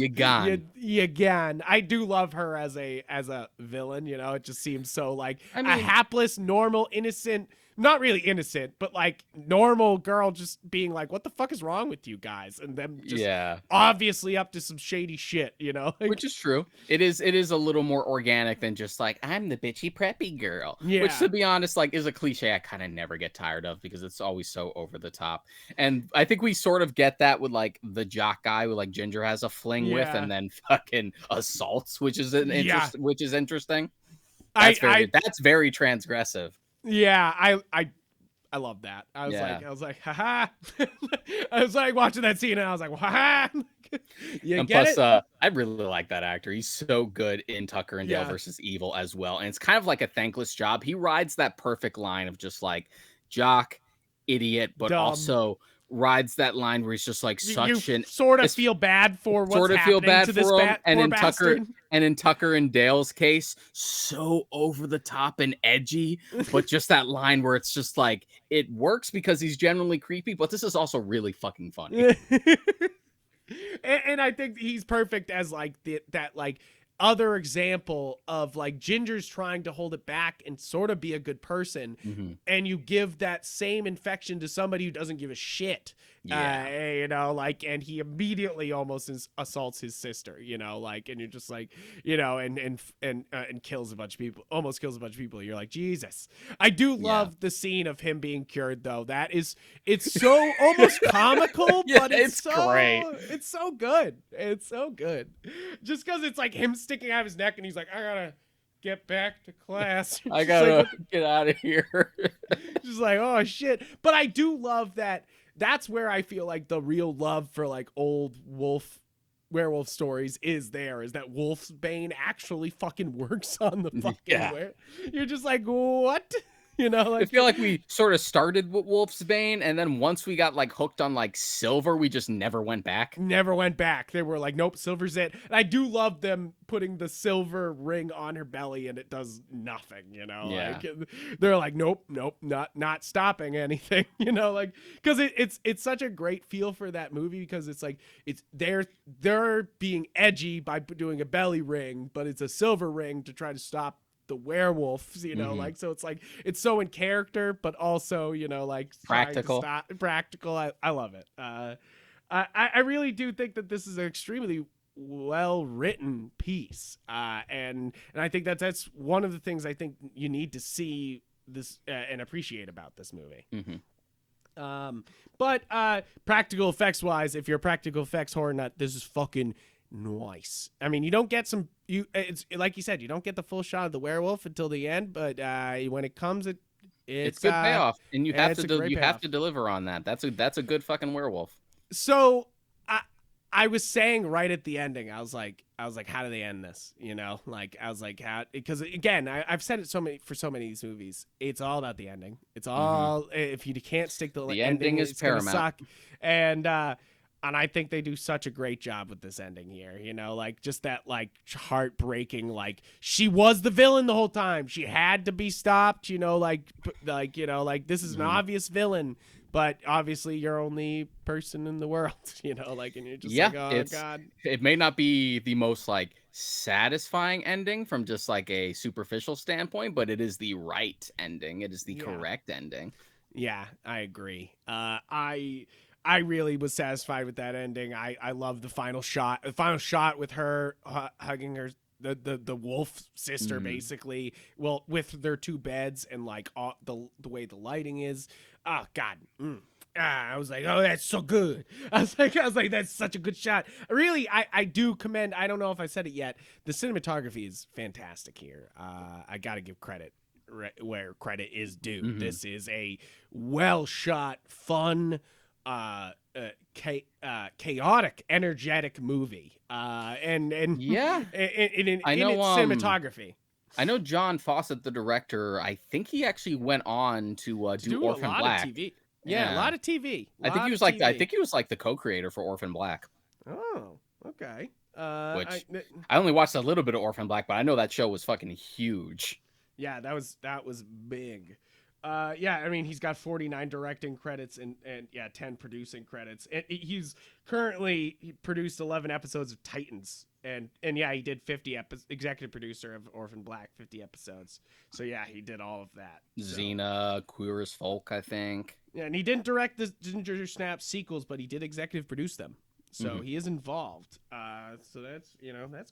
gone. You gone. I do love her as a villain, you know. It just seems so like a hapless, normal, innocent, not really innocent, but like normal girl just being like, what the fuck is wrong with you guys? And them just obviously up to some shady shit, you know. Like, which is true. It is a little more organic than just like, I'm the bitchy preppy girl. Yeah. Which, to be honest, like is a cliche I kind of never get tired of because it's always so over the top. And I think we sort of get that with like the jock guy who like Ginger has a fling with and then fucking assaults, which is which is interesting. That's very transgressive. Yeah, I love that. I was like, haha. I was like watching that scene and I was like, haha. And plus, I really like that actor. He's so good in Tucker and Dale versus Evil as well. And it's kind of like a thankless job. He rides that perfect line of just like jock, idiot, but also rides that line where he's just like such you sort of feel bad for what's happening to this bastard. And in Tucker and Dale's case, so over the top and edgy, but just that line where it's just like it works because he's genuinely creepy, but this is also really fucking funny. And I think he's perfect as like that like other example of like Ginger's trying to hold it back and sort of be a good person, and you give that same infection to somebody who doesn't give a shit. You know, like, and he immediately almost assaults his sister, you know, like, and you're just like, you know, and kills a bunch of people, almost kills a bunch of people. You're like, Jesus. I do love the scene of him being cured though. It's so almost comical, but it's so great. It's so good. It's so good. Just because it's like him sticking out of his neck and he's like, I gotta get back to class. I gotta get out of here. Just like, oh shit. But I do love that. That's where I feel like the real love for like old werewolf stories is that Wolf's Bane actually fucking works on the fucking You're just like, what? You know, like, I feel like we sort of started with Wolf's Bane, and then once we got like hooked on like Silver, we just never went back. They were like, nope, Silver's it. And I do love them putting the silver ring on her belly, and it does nothing. You know, like they're like, nope, not stopping anything. You know, like because it's such a great feel for that movie because it's like they're being edgy by doing a belly ring, but it's a silver ring to try to stop the werewolves, you know, like, so it's like it's so in character but also, you know, like practical. I love it. I really do think that this is an extremely well written piece, and I think that's one of the things I think you need to see this and appreciate about this movie. But practical effects wise, if you're a practical effects horror nut, this is fucking nice. I mean, you don't get it's like you said, you don't get the full shot of the werewolf until the end, but when it comes, it's good payoff, and you have to deliver on that. That's a good fucking werewolf. So I was saying right at the ending, I was like, how do they end this? You know, like I was like, how? Because again, I've said it so many of these movies. It's all about the ending. It's all if you can't stick the ending is it's paramount. Gonna suck. And I think they do such a great job with this ending here, you know, like just that like heartbreaking, like she was the villain the whole time. She had to be stopped, you know, like, you know, like this is an obvious villain, but obviously you're only person in the world, you know, like, and you're just like, oh God. It may not be the most like satisfying ending from just like a superficial standpoint, but it is the right ending. It is the correct ending. Yeah, I agree. I really was satisfied with that ending. I love the final shot. The final shot with her hugging her, the wolf sister, basically. Well, with their two beds and like the way the lighting is. Oh God, I was like, oh, that's so good. I was like, that's such a good shot. Really, I do commend. I don't know if I said it yet. The cinematography is fantastic here. I got to give credit where credit is due. Mm-hmm. This is a well shot, fun, chaotic, energetic movie. And Yeah, in I know. its cinematography. I know John Fawcett, the director. I think he actually went on to do a Orphan lot Black. of TV. Yeah, a lot of TV. I think he was like I think he was like the co-creator for Orphan Black. Oh, okay. Which I only watched a little bit of Orphan Black, but I know that show was fucking huge. Yeah, that was big. Yeah, I mean, he's got 49 directing credits and 10 producing credits. And he's currently produced 11 episodes of Titans. And yeah, he did 50 executive producer of Orphan Black, 50 episodes. So yeah, he did all of that. Xena, Queer as Folk, I think. Yeah, and he didn't direct the Ginger Snap sequels, but he did executive produce them. So he is involved. So that's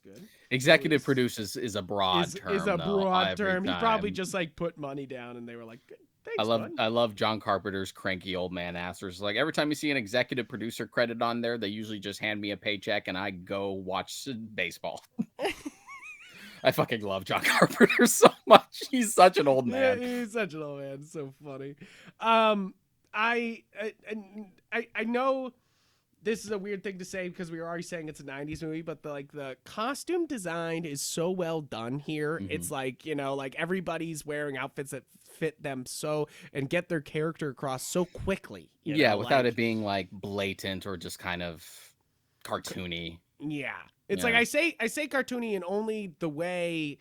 good. Executive produce is a broad term. Is a broad term. He probably just like put money down and they were like, thanks, I love John Carpenter's cranky old man answers. Like every time you see an executive producer credit on there, they usually just hand me a paycheck and I go watch baseball. I fucking love John Carpenter so much. He's such an old man. Yeah, he's such an old man. It's so funny. I know this is a weird thing to say because we were already saying it's a 90s movie, but the costume design is so well done here. It's like, like everybody's wearing outfits that fit them and get their character across so quickly. Without it being like blatant or just kind of cartoony. Yeah. It's like I say cartoony in only the way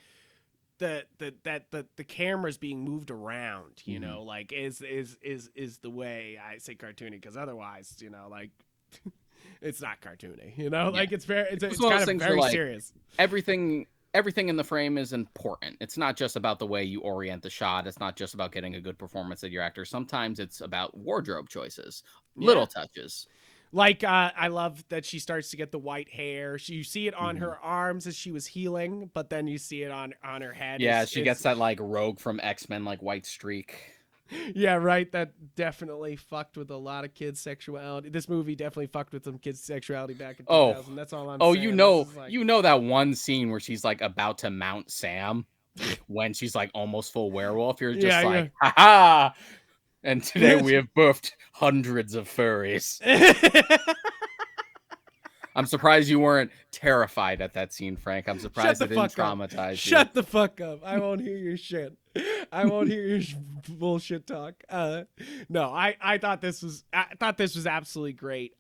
that the camera's being moved around, like is the way I say cartoony, because otherwise, like it's not cartoony, like it's kind of very serious. Everything in the frame is important. It's not just about the way you orient the shot. It's not just about getting a good performance of your actor. Sometimes it's about wardrobe choices, little touches. Like, I love that she starts to get the white hair. You see it on her arms as she was healing, but then you see it on her head. Yeah, she gets that like Rogue from X-Men like white streak. Yeah, right. That definitely fucked with a lot of kids' sexuality. This movie definitely fucked with some kids' sexuality back in 2000. That's all I'm saying. You know that one scene where she's like about to mount Sam when she's like almost full werewolf. You're just ha ha. And today we have birthed hundreds of furries. I'm surprised you weren't terrified at that scene, Frank. I'm surprised it didn't traumatize you. Shut the fuck up. I won't hear your shit. I won't hear your bullshit talk. No, I thought this was absolutely great.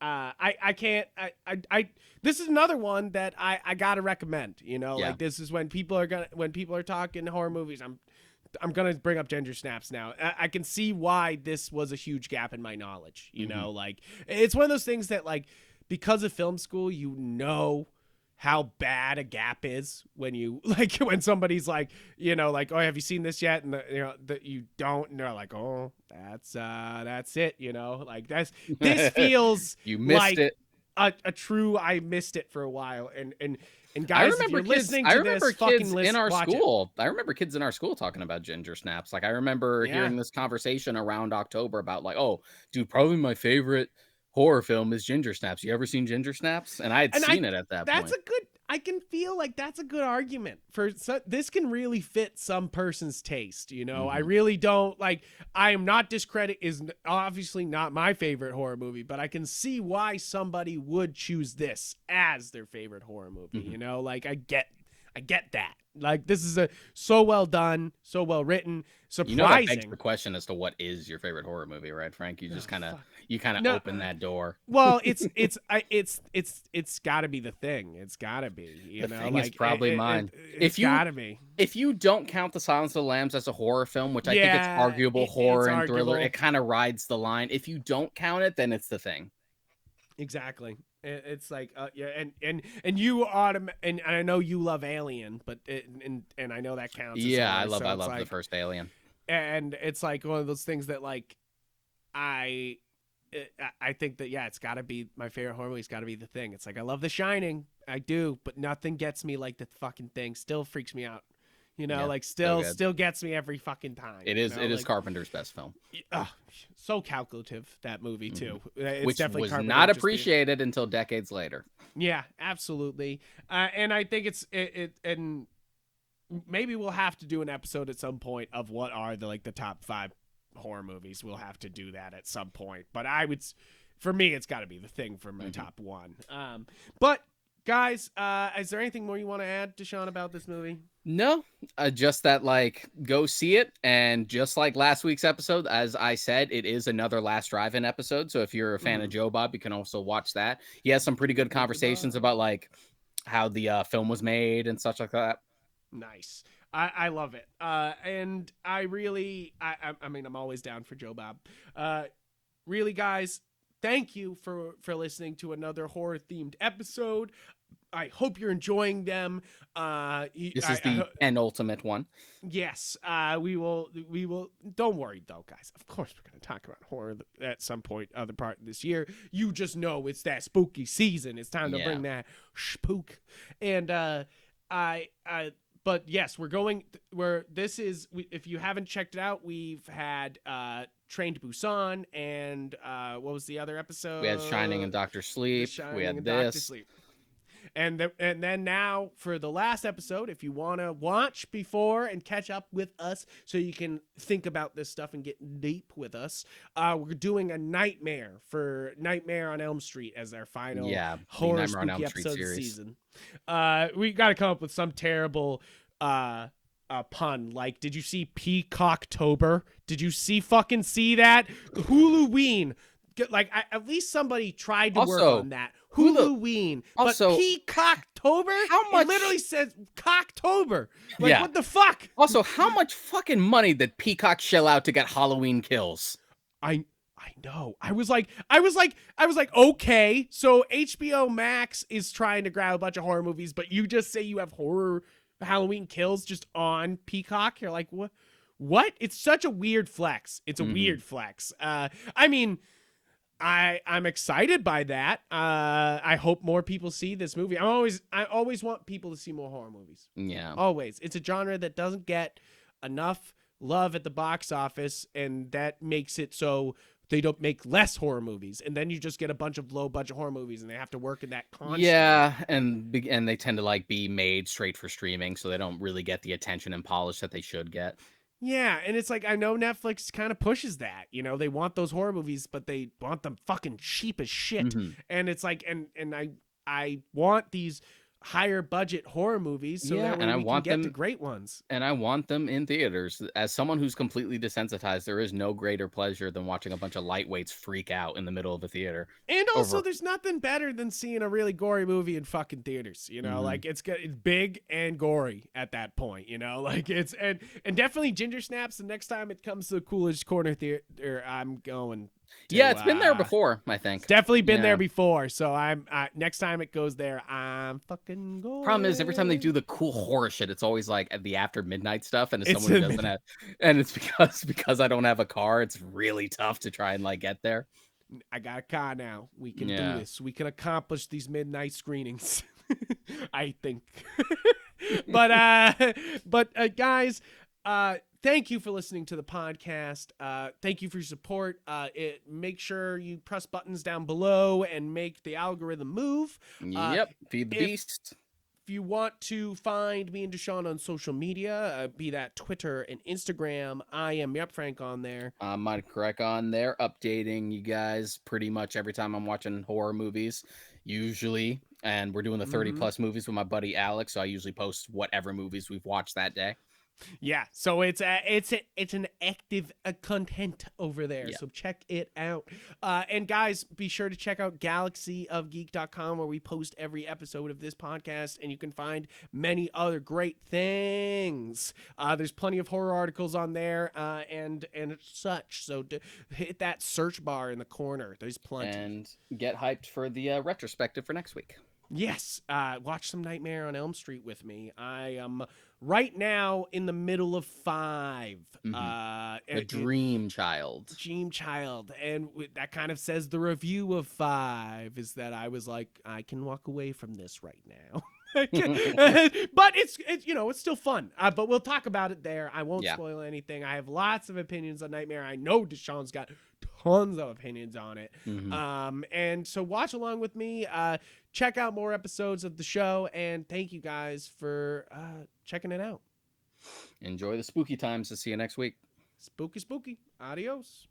This is another one that I gotta recommend. Like this is when people are talking horror movies. I'm gonna bring up Ginger Snaps now. I can see why this was a huge gap in my knowledge. Like it's one of those things that like, because of film school, how bad a gap is when you when somebody's like, like, oh, have you seen this yet? And that you don't, and they're like, oh, that's it. Like this feels you missed like it. A true I missed it for a while. And guys, if you're listening to this, fucking listen, in our watch school. I remember kids in our school talking about Ginger Snaps. Like I remember hearing this conversation around October about like, oh, dude, probably my favorite horror film is Ginger Snaps. You ever seen Ginger Snaps? And I had seen it at that point. I can feel like that's a good argument for this can really fit some person's taste. I really don't like, I am not is obviously not my favorite horror movie, but I can see why somebody would choose this as their favorite horror movie. Like I get that. Like this is so well done, so well written, surprising. That begs the question as to what is your favorite horror movie, right, Frank? You just kind of open that door. Well, it's got to be The Thing. It's got to be. The Thing is probably mine. It's gotta be. If you don't count The Silence of the Lambs as a horror film, which I think it's arguable horror and thriller, it kind of rides the line. If you don't count it, then it's The Thing. Exactly. It's like and you and I know you love Alien, but and I know that counts. Yeah, I love the first Alien. And it's like one of those things that like I think that it's got to be my favorite horror movie. It's got to be The Thing. It's like I love The Shining, I do, but nothing gets me like the fucking Thing. Still freaks me out. You know, Yeah, like so good. still gets me every fucking time. It is Carpenter's best film, so calculative, that movie too. It's which definitely was Carpenter not just being- appreciated until decades later. Yeah, absolutely. And I think and maybe we'll have to do an episode at some point of what are the top 5 horror movies. We'll have to do that at some point. But for me, it's got to be The Thing for my top 1. But guys, is there anything more you want to add, Deshaun, about this movie? No, just that, go see it. And just like last week's episode, as I said, it is another Last Drive-In episode. So if you're a fan of Joe Bob, you can also watch that. He has some pretty good conversations about how the film was made and such like that. Nice. I love it. And I really, I mean, I'm always down for Joe Bob. Really, guys, thank you for listening to another horror themed episode. I hope you're enjoying them. This is the penultimate one. Yes. We will. Don't worry though, guys. Of course, we're going to talk about horror at some point, other part of this year. You just know it's that spooky season. It's time to bring that spook. And but yes, if you haven't checked it out, we've had Train to Busan and what was the other episode? We had Shining and Dr. Sleep. We had this. And then now for the last episode, if you want to watch before and catch up with us so you can think about this stuff and get deep with us, we're doing a Nightmare on Elm Street as our final horror spooky episode of the season. We got to come up with some terrible pun. Like, did you see Peacocktober? Did you fucking see that? Huluween. At least somebody tried to work on that. Huluween. Also, but Peacocktober? How much? It literally says Cocktober. What the fuck? Also, how much fucking money did Peacock shell out to get Halloween Kills? I know. I was like, okay, so HBO Max is trying to grab a bunch of horror movies, but you just say you have horror Halloween Kills just on Peacock. You're like, what? It's such a weird flex. It's a weird flex. I mean, I'm excited by that. I hope more people see this movie. I always want people to see more horror movies. Yeah. Always. It's a genre that doesn't get enough love at the box office, and that makes it so they don't make less horror movies, and then you just get a bunch of low budget horror movies, and they have to work in that constantly. Yeah, and they tend to be made straight for streaming, so they don't really get the attention and polish that they should get. Yeah, and it's I know Netflix kind of pushes that, they want those horror movies, but they want them fucking cheap as shit. And it's and I want these higher budget horror movies so that we can get the great ones. And I want them in theaters. As someone who's completely desensitized, there is no greater pleasure than watching a bunch of lightweights freak out in the middle of a theater. And also there's nothing better than seeing a really gory movie in fucking theaters, it's big and gory at that point, it's and definitely Ginger Snaps the next time it comes to the Coolidge Corner Theater, I'm going to, it's been there before, I think. It's definitely been there before, so I'm next time it goes there, I'm fucking going. Problem is, every time they do the cool horror shit, it's always at the after midnight stuff, and as someone who doesn't have, and it's because I don't have a car, it's really tough to try and get there. I got a car now. We can do this. We can accomplish these midnight screenings. I think. But guys, thank you for listening to the podcast. Thank you for your support. Make sure you press buttons down below and make the algorithm move. Feed the beast. If you want to find me and Deshaun on social media, be that Twitter and Instagram, I am Yupfrank on there. I'm Mike Correct on there, updating you guys pretty much every time I'm watching horror movies, usually. And we're doing the 30 plus movies with my buddy Alex, so I usually post whatever movies we've watched that day. Yeah, so it's an active content over there, so check it out. And guys, be sure to check out galaxyofgeek.com, where we post every episode of this podcast, and you can find many other great things. There's plenty of horror articles on there, and such, so hit that search bar in the corner. There's plenty. And get hyped for the retrospective for next week. Yes, watch some Nightmare on Elm Street with me. I am right now in the middle of 5. The Dream Child. And that kind of says the review of 5 is that I was like, I can walk away from this right now. but it's it's still fun. But we'll talk about it there. I won't spoil anything. I have lots of opinions on Nightmare. I know Deshaun's got tons of opinions on it. And so watch along with me. Check out more episodes of the show, and thank you guys for checking it out. Enjoy the spooky times. To see you next week. Spooky, spooky. Adios.